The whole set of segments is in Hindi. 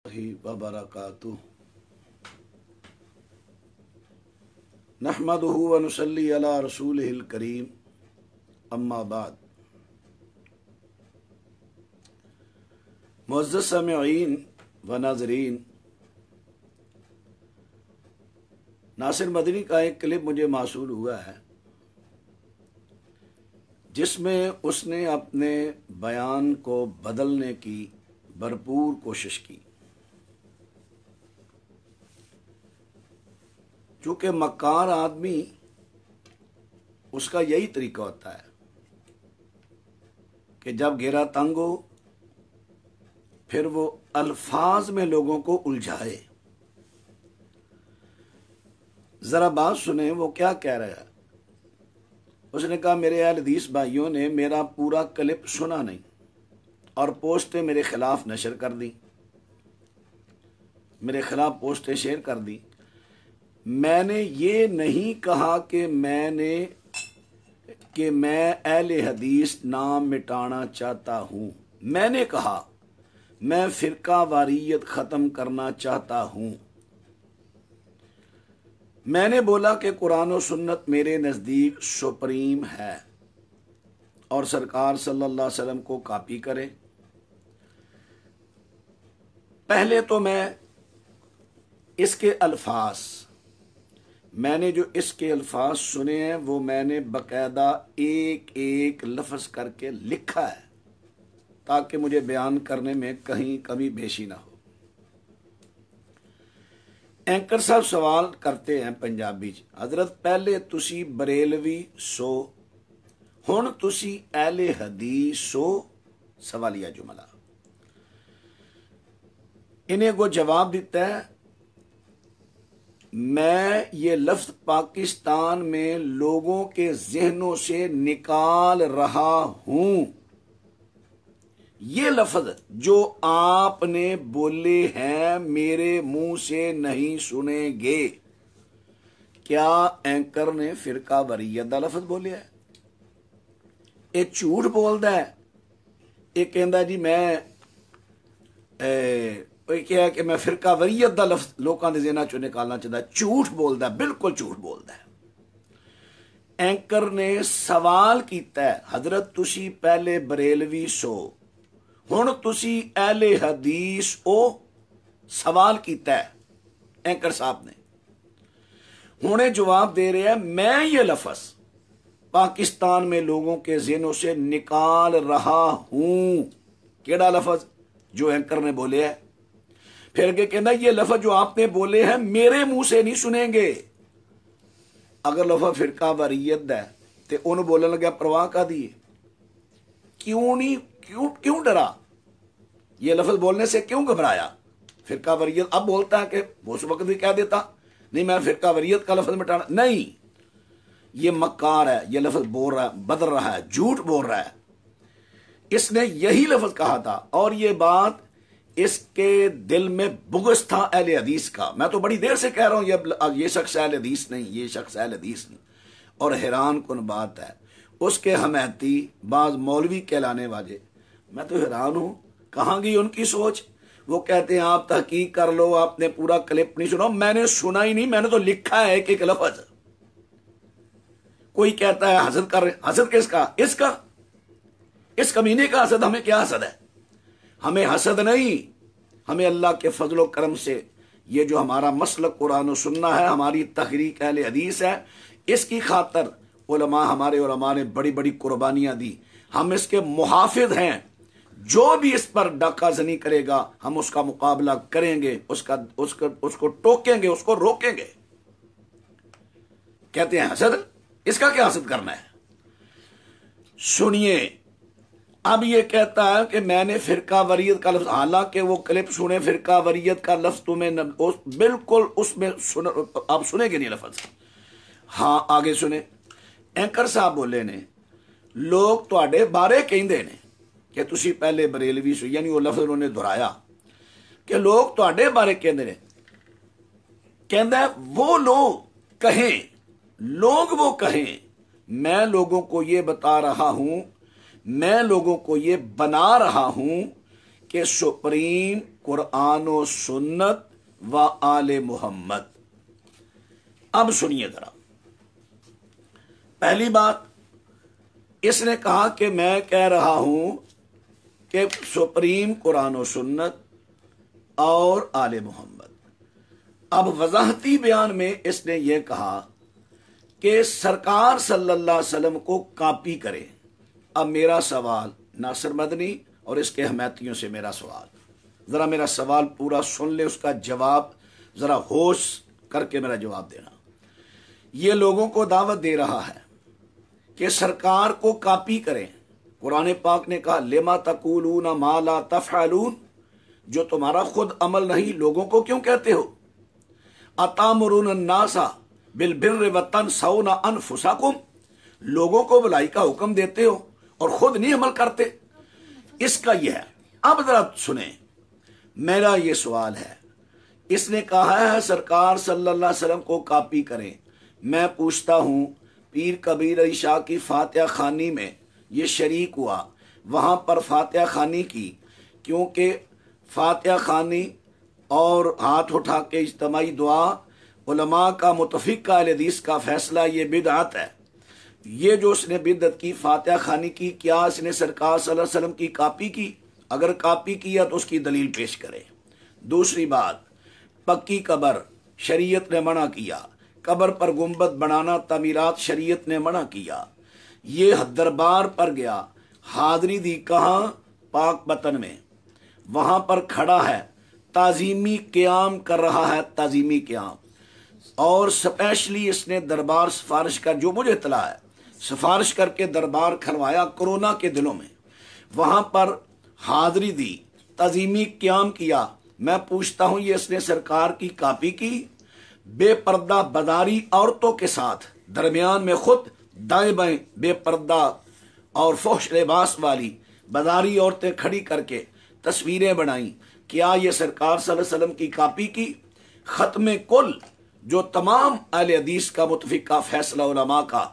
व बरकातुहू नहमदुहु व नुसल्ली अला रसूलिहिल करीम अम्मा बाद। मुअज़्ज़ज़ सामिईन व नाज़रीन, नासिर मदनी का एक क्लिप मुझे मासूल हुआ है जिसमें उसने अपने बयान को बदलने की भरपूर कोशिश की। चूंकि मक्कार आदमी उसका यही तरीका होता है कि जब घेरा तंग हो फिर वो अल्फाज में लोगों को उलझाए। जरा बात सुने वो क्या कह रहा है। उसने कहा मेरे अहले हदीस भाइयों ने मेरा पूरा क्लिप सुना नहीं और पोस्टें मेरे खिलाफ नशर कर दी, मेरे खिलाफ पोस्टें शेयर कर दी। मैंने ये नहीं कहा कि मैं अहले हदीस नाम मिटाना चाहता हूं। मैंने कहा मैं फिरका वारियत खत्म करना चाहता हूं। मैंने बोला कि कुरान और सुन्नत मेरे नजदीक सुप्रीम है और सरकार सल्लल्लाहु अलैहि वसल्लम को कॉपी करे। पहले तो मैं इसके अल्फाज, मैंने जो इसके अल्फाज सुने हैं वो मैंने बकायदा एक एक लफ्ज करके लिखा है ताकि मुझे बयान करने में कहीं कमी बेशी ना हो। एंकर साहब सवाल करते हैं पंजाबी च, हजरत पहले तुसी बरेलवी सो हुण तुसी अहले हदीस सो, सवालिया जुमला। इन्हें को जवाब दिता है मैं ये लफ्ज पाकिस्तान में लोगों के जहनों से निकाल रहा हूं। ये लफ्ज जो आपने बोले हैं मेरे मुंह से नहीं सुनेंगे। क्या एंकर ने फिरका वरीयत दा लफ्ज बोलिया है? ये झूठ बोलता है। ये कहता जी मैं क्या कि मैं फिरका वरीयत दा लफ्ज लोगों के ज़हनां चों निकालना चाहता। झूठ बोलता, बिल्कुल झूठ बोलता है। एंकर ने सवाल किया हजरत तुसी पहले बरेलवी सो हुण तुसी अहले हदीस ओ, सवाल किया है एंकर साहब ने। हुणे जवाब दे रहे हैं मैं ये लफ्ज पाकिस्तान में लोगों के ज़हनों से निकाल रहा हूं। केड़ा लफ्ज? जो एंकर ने बोले है। फिर के कहना ये लफ्ज जो आपने बोले हैं मेरे मुंह से नहीं सुनेंगे। अगर लफ्ज फिरका वरीयत है तो उन्होंने बोलने लगा परवाह का दी, क्यों नहीं, क्यों डरा? ये लफ्ज बोलने से क्यों घबराया? फिरका वरीयत अब बोलता है कि उस वक्त भी कह देता नहीं मैं फिरका वरीयत का लफ्ज मिटाना नहीं। ये मक्कार है, ये लफ्ज बोल रहा है, बदल रहा है, झूठ बोल रहा है। इसने यही लफ्ज कहा था और ये बात इसके दिल में बुग़्ज़ था अहले हदीस का। मैं तो बड़ी देर से कह रहा हूं ये शख्स अहले हदीस नहीं, ये शख्स अहले हदीस नहीं। और हैरान कुन बात है उसके हमायती बाज मौलवी कहलाने वाले, मैं तो हैरान हूं कहां गई उनकी सोच। वो कहते हैं आप तहकीक कर लो, आपने पूरा क्लिप नहीं सुना। मैंने सुना ही नहीं, मैंने तो लिखा है एक एक लफ्ज। कोई कहता है हसद कर रहे, हसद किसका? इसका, इस कमीने का हसद। हमें क्या हसद है? हमें हसद नहीं, हमें अल्लाह के फजलो करम से ये जो हमारा मसलक कुरान और सुन्ना है, हमारी तहरीक अहले हदीस है, इसकी खातर उलमा, हमारे उलमा ने बड़ी बड़ी कुर्बानियां दी। हम इसके मुहाफिज हैं। जो भी इस पर डाकाजनी करेगा हम उसका मुकाबला करेंगे, उसको टोकेंगे, उसको रोकेंगे। कहते हैं हसद, इसका क्या हसद करना है? सुनिए, अब ये कहता है कि मैंने फिरका वरीयत का लफ्ज, हालांकि वो क्लिप सुने, फिरका वरीयत का लफ्ज तुम्हें बिल्कुल उसमें आप सुनेंगे नहीं लफ्ज। हाँ आगे सुने। एंकर साहब बोले ने लोग तुहाडे बारे कहंदे ने कि तुसी पहले बरेलवी सो, यानी वो लफ्ज उन्होंने दोहराया कि लोग तुहाडे बारे कहंदे ने। कहंदा है वो लोग कहें, लोग वो कहें, मैं लोगों को ये बता रहा हूं, मैं लोगों को ये बना रहा हूं कि सुप्रीम कुरान और सुन्नत व आले मोहम्मद। अब सुनिए जरा, पहली बात इसने कहा कि मैं कह रहा हूं कि सुप्रीम कुरान और सुन्नत और आले मोहम्मद। अब वजाहती बयान में इसने यह कहा कि सरकार सल्लल्लाहु अलैहि वसल्लम को कॉपी करे। अब मेरा सवाल, नासिर मदनी और इसके हमायतियों से मेरा सवाल, जरा मेरा सवाल पूरा सुन ले, उसका जवाब जरा होश करके मेरा जवाब देना। ये लोगों को दावत दे रहा है कि सरकार को कॉपी करें। कुरान पाक ने कहा लिमा तकूलून मा ला तफअलून, जो तुम्हारा खुद अमल नहीं लोगों को क्यों कहते हो। अतामुरून अन्नासा बिल बिर्रि व तनसौना अनफुसकुम, लोगों को भलाई का हुक्म देते हो और खुद नहीं अमल करते। इसका यह है। अब जरा सुने, मेरा ये सवाल है, इसने कहा है सरकार सल्लल्लाहु अलैहि वसल्लम को कॉपी करें। मैं पूछता हूं, पीर कबीर अली शाह की फातिहा खानी में ये शरीक हुआ, वहां पर फातिहा खानी की, क्योंकि फातिहा खानी और हाथ उठा के इज्तिमाई दुआ उलमा का मुतफिका अहले हदीस का फैसला, ये बिदअत है। ये जो उसने बिदअत की फातिहा खानी की, क्या इसने सरकार सल्लल्लाहु अलैहि वसल्लम की कॉपी की? अगर कॉपी किया तो उसकी दलील पेश करे। दूसरी बात, पक्की कब्र शरीयत ने मना किया, कब्र पर गुंबद बनाना तमीरात शरीयत ने मना किया। ये दरबार पर गया, हाजरी दी कहाँ? पाक वतन में, वहां पर खड़ा है, ताजीमी क्याम कर रहा है, ताजीमी क्याम। और स्पेशली इसने दरबार सिफारिश कर, जो मुझे इत्तला है, सिफारिश करके दरबार खलवाया कोरोना के दिनों में, वहां पर हाजिरी दी, तजीमी क्याम किया। मैं पूछता हूं, ये इसने सरकार की कॉपी की? बेपर्दा बदारी औरतों के साथ दरमियान में खुद दाएं बाएं बेपर्दा और फौश लिबास वाली बदारी औरतें खड़ी करके तस्वीरें बनाई, क्या ये सरकार सल्लल्लाहु अलैहि वसल्लम की कॉपी की? खत्म कुल, जो तमाम अहले हदीस का मुतफिका फैसला उलमा का,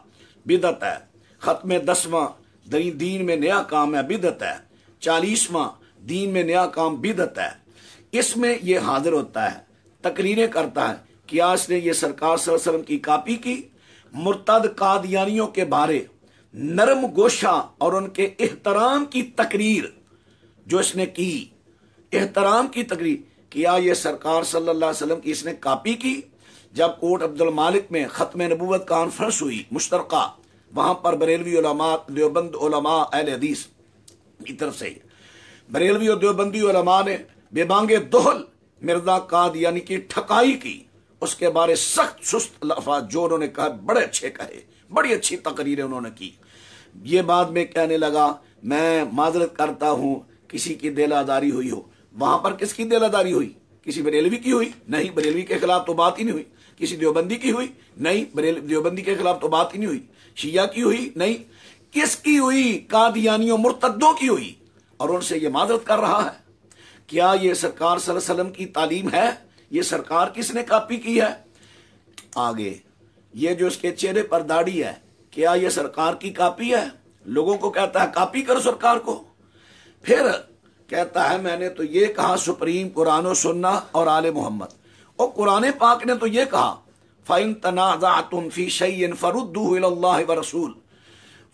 बिदअत है। खत्म 10वां दीन में नया काम है, बिदअत है। 40वां दीन में नया काम, बिदअत है। इसमें यह हाजिर होता है, तकरीरें करता है, क्या इसने ये सरकार सल्लल्लाहु अलैहि वसल्लम की कॉपी की? मुर्तद कादियानियों के बारे नरम गोशा और उनके एहतराम की तकरीर जो इसने की, एहतराम की तकरीर, क्या ये सरकार सल्लल्लाहु अलैहि वसल्लम की इसने कॉपी की? जब कोट अब्दुल मालिक में खत्म नबूवत कॉन्फ्रेंस हुई मुश्तरका, वहां पर बरेलवी उलमा, देवबंद उलमा अहले हदीस की तरफ से बरेलवी और देवबंदी उलमा ने बेबांगे दोहल मिर्जा कादियानी की ठकाई की, उसके बारे सख्त सुस्त लफ्ज़ जो उन्होंने कहा, बड़े अच्छे कहे, बड़ी अच्छी तकरीरें उन्होंने की। ये बाद में कहने लगा, मैं माजरत करता हूं किसी की दिल आजारी हुई हो। वहां पर किसकी दिल आजारी हुई? किसी बरेलवी की हुई? नहीं, बरेलवी के खिलाफ तो बात ही नहीं हुई। किसी देवबंदी की हुई? नहीं, देवबंदी के खिलाफ तो बात ही नहीं हुई। शिया की हुई? नहीं। किसकी हुई? कादियानियों मुर्तद्दों की हुई, और उनसे ये माजरत कर रहा है। क्या ये सरकार सल्लल्लाहु अलैहि वसल्लम की तालीम है? ये सरकार किसने कॉपी की है? आगे ये जो इसके चेहरे पर दाढ़ी है, क्या ये सरकार की कॉपी है? लोगों को कहता है कॉपी करो सरकार को, फिर कहता है मैंने तो ये कहा सुप्रीम कुरान और सुन्ना और आले मोहम्मद। और कुरान पाक ने तो ये कहा, फ़इन तनाज़अतुम फ़ी शैइन फरुद्दूहु इलल्लाहि व रसूल,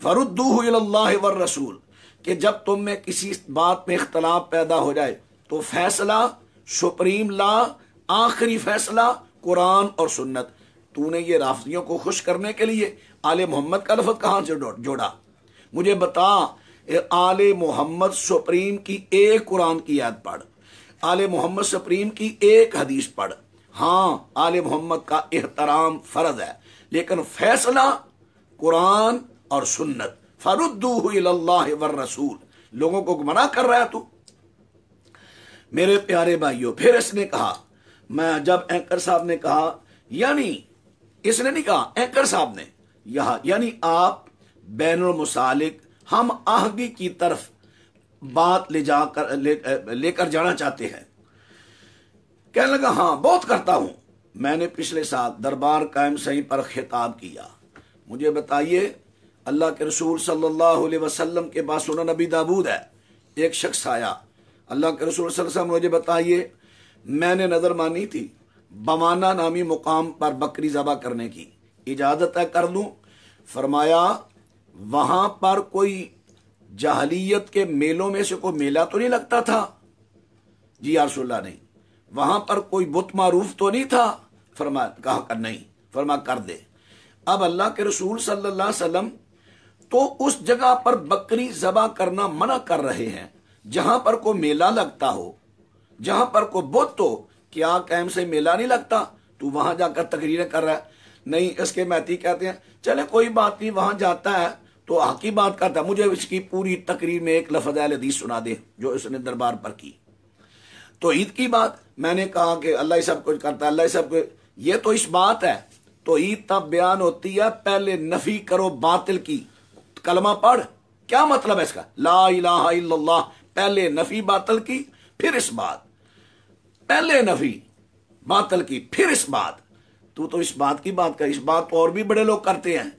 फरुद्दूहु इलल्लाहि व रसूल, कि जब तुम में किसी बात में इख्तलाफ पैदा हो जाए तो फैसला सुप्रीम ला, आखिरी फैसला कुरान और सुन्नत। तूने ये राफियों को खुश करने के लिए आले मोहम्मद का लफ्ज़ कहां से जोड़ा? मुझे बता, आले मोहम्मद सुप्रीम की एक कुरान की आयत पढ़, आले मोहम्मद सुप्रीम की एक हदीस पढ़। हाँ, आले मोहम्मद का एहतराम फर्ज है, लेकिन फैसला कुरान और सुन्नत। फरुद्दूहु इलल्लाहि वर रसूल, लोगों को मना कर रहा है तू। मेरे प्यारे भाइयों, फिर इसने कहा, मैं जब एंकर साहब ने कहा, यानी इसने नहीं कहा, एंकर साहब ने, यहां यानी आप बैनुल मुसालिक, हम आगे की तरफ बात लेकर जाना चाहते हैं। कहने लगा, हाँ बहुत करता हूं। मैंने पिछले साल दरबार कायम सही पर खिताब किया। मुझे बताइए, अल्लाह के रसूल सल्लल्लाहु अलैहि वसल्लम के पास सुनन नबी दाऊद है, एक शख्स आया, अल्लाह के रसूल सल्लल्लाहु अलैहि वसल्लम मुझे बताइए, मैंने नजर मानी थी बमाना नामी मुकाम पर बकरी ज़बा करने की, इजाजत है कर दूं? फरमाया वहां पर कोई जाहलियत के मेलों में से कोई मेला तो नहीं लगता था? जी या रसूलल्लाह नहीं। वहां पर कोई बुत मारूफ तो नहीं था? फरमा कहा कर नहीं। फरमा कर दे। अब अल्लाह के रसूल सल्लल्लाहु अलैहि वसल्लम तो उस जगह पर बकरी ज़बा करना मना कर रहे हैं जहां पर कोई मेला लगता हो, जहां पर कोई बुत हो। क्या कैम से मेला नहीं लगता? तू वहां जाकर तकरीरें कर रहा है? नहीं, इसके महती कहते हैं चले कोई बात नहीं, वहां जाता है तो हक की बात करता है। मुझे इसकी पूरी तकरीर में एक लफ्ज़ अल हदीस सुना दे जो इसने दरबार पर की। तो ईद की बात मैंने कहा कि अल्लाह ही सब कुछ करता है, अल्लाह ही सब कुछ, ये तो इस बात है। तो ईद तब बयान होती है पहले नफी करो बातिल की, कलमा पढ़। क्या मतलब है इसका? ला इलाहा इल्लल्लाह, पहले नफी बातिल की फिर इस बात, पहले नफी बातिल की फिर इस बात। तू तो इस बात की बात कर, इस बात तो और भी बड़े लोग करते हैं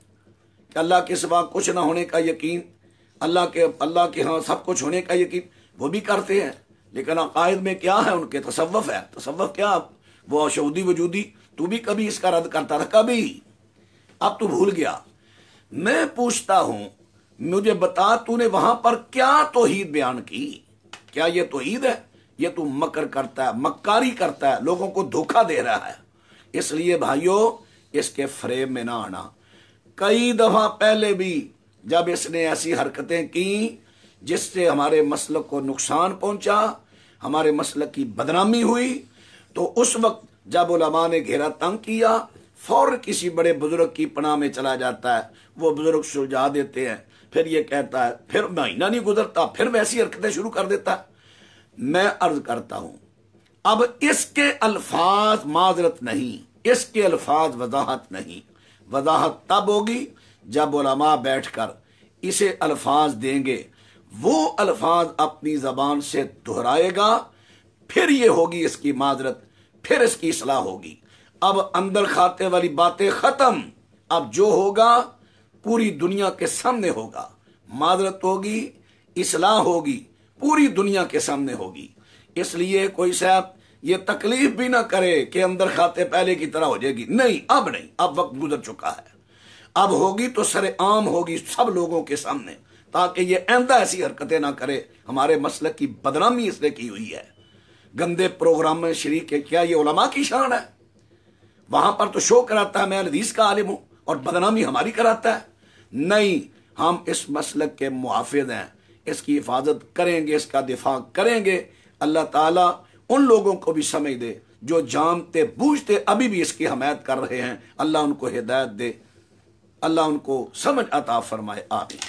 कि अल्लाह के सिवा कुछ ना होने का यकीन, अल्लाह के हाँ सब कुछ होने का यकीन, वो भी करते हैं। लेकिन अकायद में क्या है उनके? तसव्वुफ है। तसव्वुफ क्या? वो शहूदी वजूदी। तू भी कभी इसका रद्द करता था? कभी। अब तू भूल गया। मैं पूछता हूं, मुझे बता तूने वहां पर क्या तौहीद बयान की? क्या ये तौहीद है? ये तू मकर करता है, मक्कारी करता है, लोगों को धोखा दे रहा है। इसलिए भाइयों इसके फ्रेम में ना आना। कई दफा पहले भी जब इसने ऐसी हरकतें की जिससे हमारे मसलक को नुकसान पहुंचा, हमारे मसलक की बदनामी हुई, तो उस वक्त जब उलमा ने घेरा तंग किया, फौरन किसी बड़े बुजुर्ग की पनाह में चला जाता है। वो बुजुर्ग सुलझा देते हैं। फिर ये कहता है, फिर महीना नहीं गुजरता फिर वैसी हरकतें शुरू कर देता है। मैं अर्ज करता हूं, अब इसके अल्फाज माजरत नहीं, इसके अल्फाज वजाहत नहीं। वजाहत तब होगी जब उलमा बैठकर इसे अल्फाज देंगे, वो अल्फाज अपनी जबान से दोहराएगा, फिर ये होगी इसकी माजरत, फिर इसकी इस्लाह होगी। अब अंदर खाते वाली बातें खत्म। अब जो होगा पूरी दुनिया के सामने होगा, माजरत होगी, इस्लाह होगी, पूरी दुनिया के सामने होगी। इसलिए कोई साहब ये तकलीफ भी ना करे कि अंदर खाते पहले की तरह हो जाएगी। नहीं, अब नहीं, अब वक्त गुजर चुका है। अब होगी तो सरे आम होगी सब लोगों के सामने, ताकि ये आइंदा ऐसी हरकतें ना करे। हमारे मसलक की बदनामी इसने की हुई है, गंदे प्रोग्राम में शरीक है। क्या ये उलमा की शान है? वहां पर तो शो कराता है मैं हदीस का आलिम हूं और बदनामी हमारी कराता है। नहीं, हम इस मसलक के मुहाफिज हैं, इसकी हिफाजत करेंगे, इसका दिफा करेंगे। अल्लाह ताला उन लोगों को भी समझ दे जो जानते बूझते अभी भी इसकी हमायत कर रहे हैं। अल्लाह उनको हिदायत दे, अल्लाह उनको समझ अता फरमाए। आमीन।